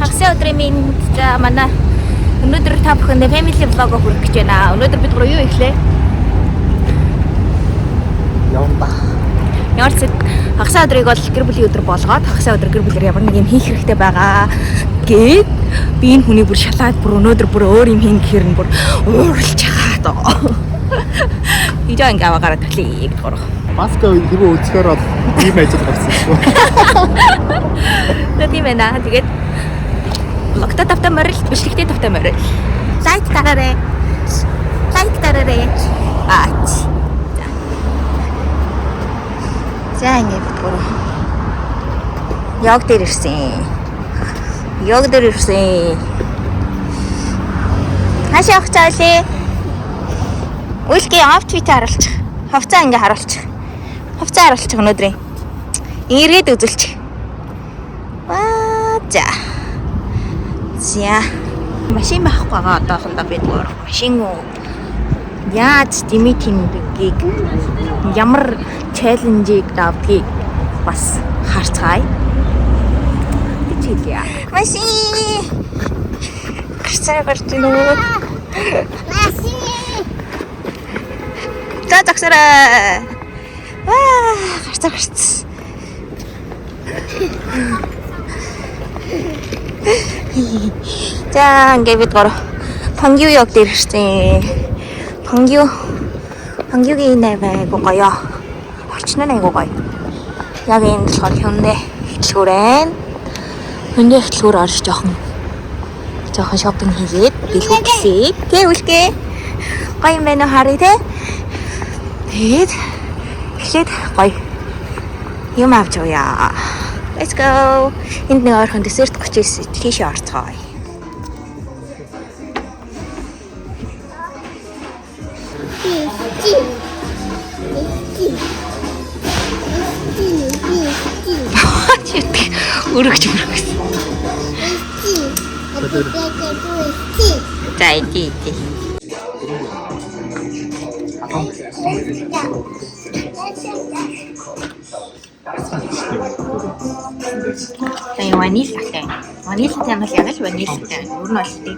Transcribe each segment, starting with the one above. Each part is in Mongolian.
Хагас өдрийн минь за манай өнөөдөр та бүхэнд family vlog хүргэх гэж байна. Өнөөдөр бид гурав юу ихлээ? Явна. Ямар ч хагас өдрийг бол гэр бүлийн өдөр болгоод хагас өдөр гэр бүлээр ямар нэг юм хийх хэрэгтэй байгаа гээд би энэ хүний бүр шалаад бүр өнөөдөр бүр өөр юм хийн гэхээр нь бүр ууралж байгаа доо. Видео ингээ аваагаар төрлөө бид гурав. Маска хэрвээ үзэхээр бол ийм ажил гарсан шүү. Тийм байна. Тэгээд блогта тавтай морил, бичлэгтэй тавтай морил. Лайк дараарай. Лайк дараарай. Аач. За ингэ битгүр. Яг дээр ирсэн. Яг дээр ирсэн. Хашаа хацаалээ. Үлгээ автвит харуулчих. Хавцаа ингээ харуулчих. Хавцаа харуулчих өнөөдрийн. Ирээд үзүүлчих. За. За. Машин байхгүй байгаа одоохондоо бид гоор машин уу. Яаж димитингийг ямар челленжийг давдгийг бас харцгаая. Гэж хэлье. Машин. Гарцаа гарчна уу? Машин. За загсараа. Гарцаа гарц. За ингээ бид гоор Пангю яг дээр ирсэн. Пангюгийн нэрээ гоё. Орчин нь айгуу гоё. Яг энэ болохоор Hyundai хөтөлбөрэн. Hyundai хөтөлбөр орж жоохон шопинг хийгээд дэлгүү гисээ. Тэ үлгээ. Гоё юм байна уу харъя те. Тэгээд гоё. Юм авч явъя. Let's go. Энд нэг ойрхон десерт 39 тийшээ орцгоё. Өргөж. За иди. Ванильтай. Ванильтай юм яг л ванильтай. Өөр нь бол тийм.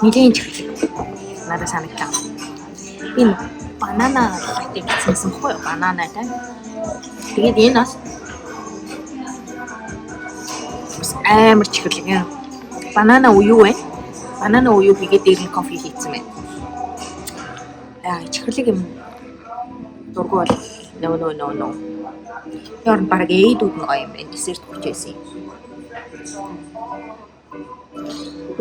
Нэгэн чих. Надад санагдав. Энэ банана латте гэсэн хөө бананатай. Тэгээд энэ бас амар чихлэг юм. Банана уюу вэ? Банана уюу хийгээд дээр нь кофе хийцэн байна. Чихлэг юм. Дургу бол no. Яар баг ээдүүд нь гоё юм байна. Десерт 39.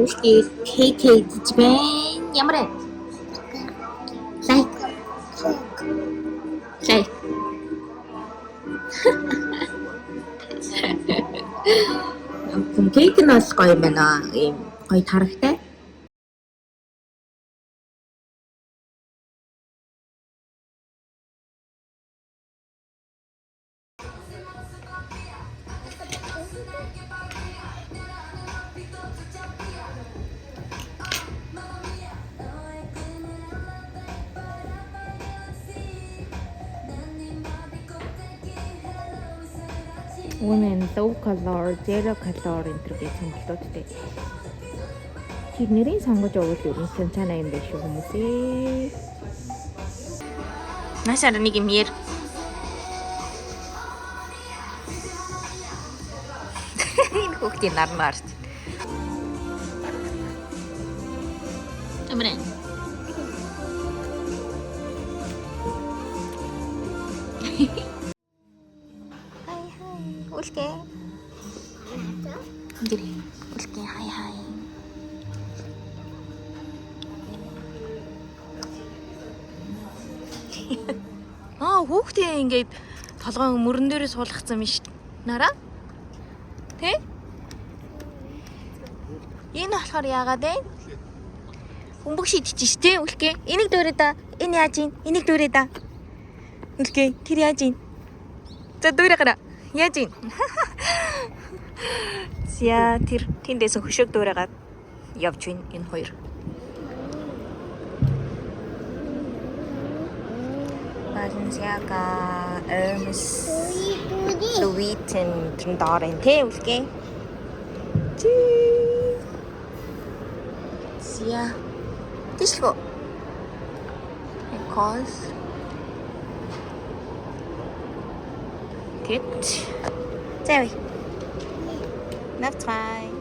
Үлээ кейк гэж байна. Ямар ээ? Лайк. Кейк нь бас гоё юм байна. Ийм гоё тарахтай. Үнэн low color, zero color энэ төр гэх сонголтуудтэй. Чи нэрийн сонгож өгвөл ерөнхийдөө цаана юм биш үү хүмүүсээ. Насаар нэг юм яар. Энэ хүүхдийн нармаарч. Амрэн. Үлгээ. Дэрэ. Үлгээ хай. Хүүхдээ ингээд толгойн мөрөн дээрээ суулгацсан юм шүү. Нараа? Тэ? Энэ болохоор яагаад вэ? Бөмбөг шидчих ш тэ үлгээ. Энийг дөрөө да. Энэ яаж ийн? Энийг дөрөө да. Үлгээ. Тэр яаж ийн? За дөрөө гараа. Яаж ийн? Зя тэр тэндээс хөшөөг дөрөөгаад явж байна энэ хоёр. Balenciaga, Hermes, Louis Vuitton дорын тэ үлгээ. Зя. Тишлгөө. Because Good. Zoe. Left try.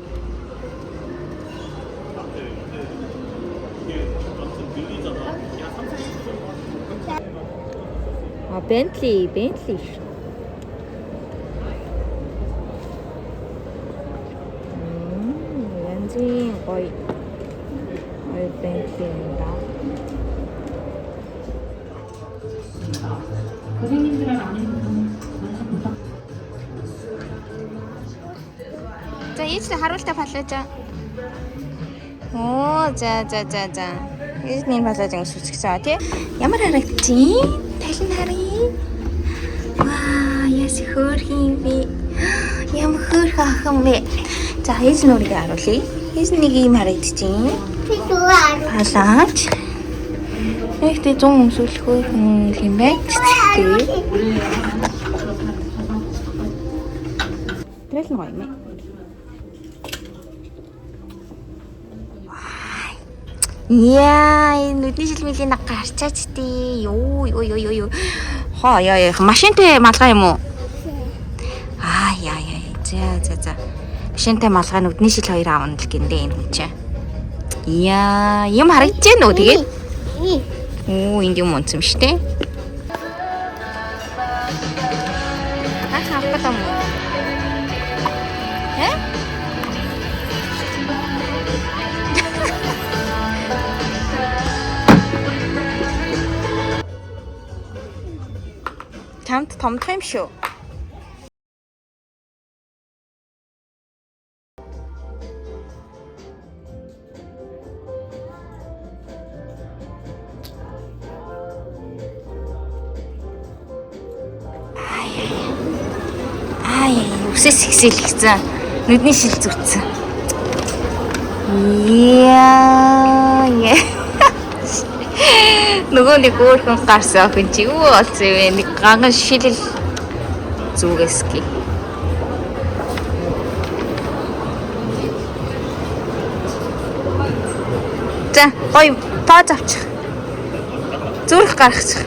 Bentley. 왠지 거의 Bentley입니다. 고객님들의 많은 부탁. 자, 이제 하루씩 발라줘. 오, 자. 이제 발라줘. 수치사한테 ямар харагд지? Талин харъя. Ваа, яс хөөрхин би. Ямар хөөрх ахын бэ? За, хийж нүрийг харуулъя. Хийж нэг юм харагдчихээн. Палаач. Ихтэй 100 өмсөлөхөө юм бэ? Тэгэл гоё юм ээ. Яа, нүдний шилмилийн гарчаач тий. Юу. Яа. Машинтай малгай юм уу? Яа. За. Машинтай малгай нүдний шил хоёр аавна л гиндэ энэ хүн чинь. Яа, юм харагдаж байна уу тэгээд? Энд юм унцсан шүү дээ. Хаппатам. Чамд том шүү. Үсээс ихсэлгцэн. Нүдний шил зүрцэн. Яа. Нөгөө нэг өөрхөн гарсан охин чи юу болсон вэ? Нэг ганган шилэл зүгээсгий. За, гоё поз авчих. Зүрх гаргачих.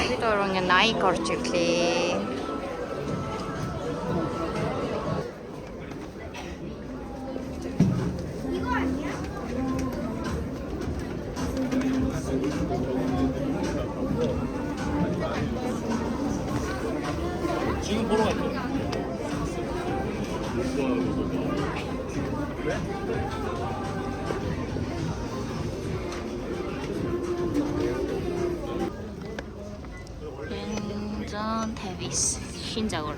Бид орон найк орж ирлээ. 지금 보러 갈게요. 렌전 데비스 신작으로.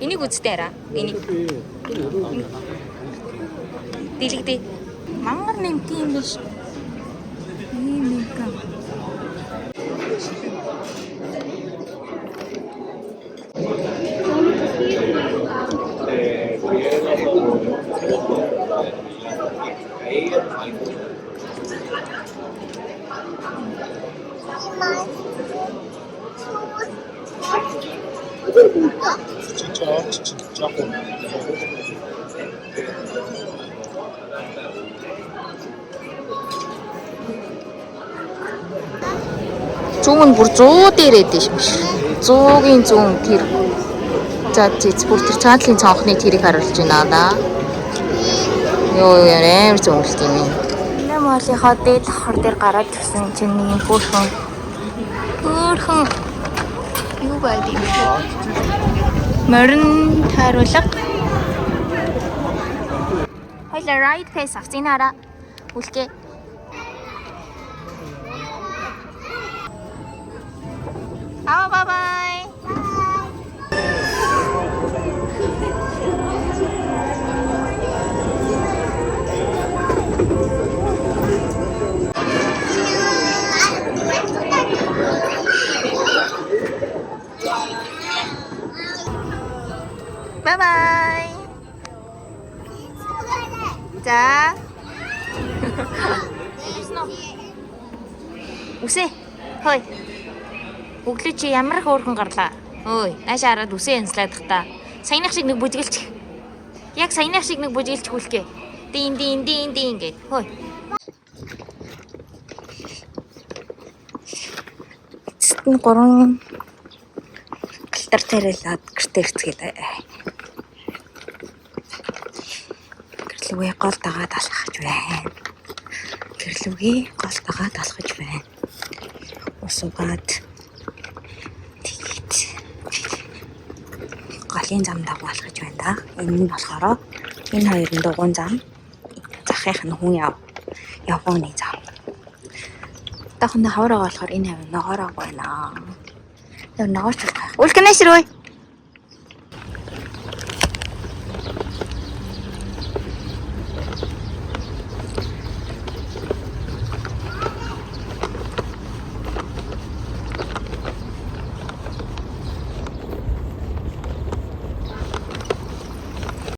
Энийг үзтээ араа. Энийг. Дэлгдээ. Мангар нэмт юм биш. Ийм юм. 진짜. Зүүн бүр 100 дээр эдэж юм шиг. 100-ийн 100 тэр. За бүр тэр цаатлын цонхны тэрийг харуулж байна да. Йоо ямар зөөлт юм бэ? Намаалийнхаа дээд давхар дээр гараад ирсэн чинь нэг хөөрхөн юу байд юм бэ? Морин харуулга. Хоёлаа ride pace авцинаараа үлгээ. Bye. Bye. 자. Үсэ. Хөөе. Өглөө чи ямар хөөрхөн гарлаа. Өөй, наашаа хараад үсэ янзлаад та. Саяных шиг нэг бүжгэлч. Яг саяных шиг нэг бүжгэлч хүлгээ. Дин гэд. Хөөе. Эцэст нь 3 галтар тарилаад гэртээ ирцгээд. Гэрлүүгээ гол дагаад алхаж байна. Усуугаад тэгээд галын зам дагуу алхаж байна да. Энэ нь болохоор энэ хоёрын дугуйн зам. Захих нь хүн явгооны зам. Дахин хавраа болохоор энэ хавь ногоороо байна. Яг ногоорч байна. Үлгэнэ ширвэ.